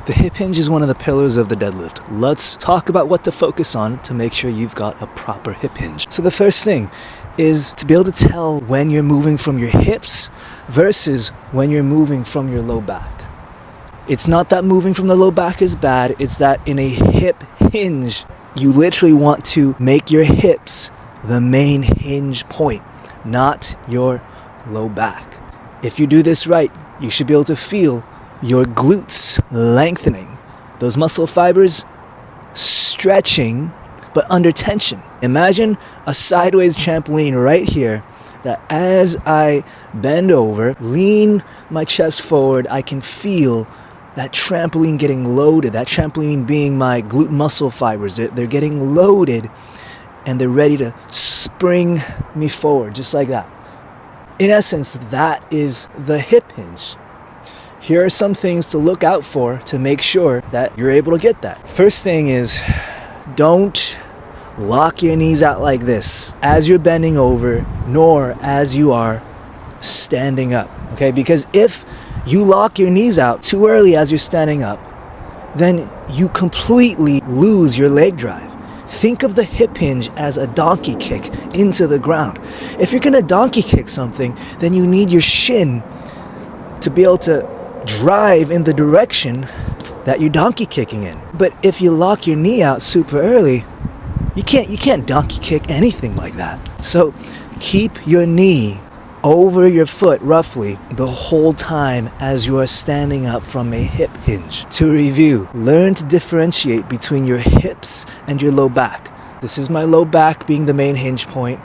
The hip hinge is one of the pillars of the deadlift. Let's talk about what to focus on to make sure you've got a proper hip hinge. So the first thing is to be able to tell when you're moving from your hips versus when you're moving from your low back. It's not that moving from the low back is bad, it's that in a hip hinge, you literally want to make your hips the main hinge point, not your low back. If you do this right, you should be able to feel your glutes lengthening, those muscle fibers stretching but under tension. Imagine a sideways trampoline right here that as I bend over, lean my chest forward, I can feel that trampoline getting loaded, that trampoline being my glute muscle fibers. They're getting loaded and they're ready to spring me forward, just like that. In essence, that is the hip hinge. Here are some things to look out for to make sure that you're able to get that. First thing is, don't lock your knees out like this as you're bending over, nor as you are standing up, okay? Because if you lock your knees out too early as you're standing up, then you completely lose your leg drive. Think of the hip hinge as a donkey kick into the ground. If you're gonna donkey kick something, then you need your shin to be able to drive in the direction that you're donkey kicking in. But if you lock your knee out super early, you can't donkey kick anything like that. So keep your knee over your foot roughly the whole time as you are standing up from a hip hinge. To review, learn to differentiate between your hips and your low back. This is my low back being the main hinge point.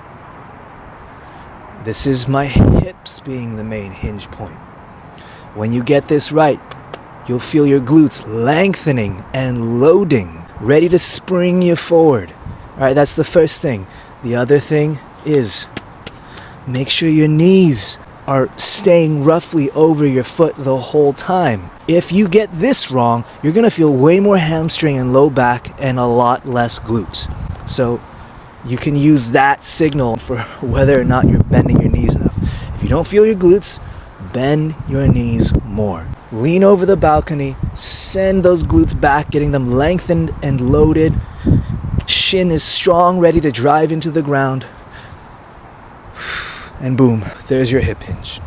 This is my hips being the main hinge point. When you get this right, you'll feel your glutes lengthening and loading, ready to spring you forward. All right, that's the first thing. The other thing is make sure your knees are staying roughly over your foot the whole time. If you get this wrong, you're gonna feel way more hamstring and low back and a lot less glutes. So you can use that signal for whether or not you're bending your knees enough. If you don't feel your glutes, bend your knees more. Lean over the balcony, send those glutes back, getting them lengthened and loaded. Shin is strong, ready to drive into the ground. And boom, there's your hip hinge.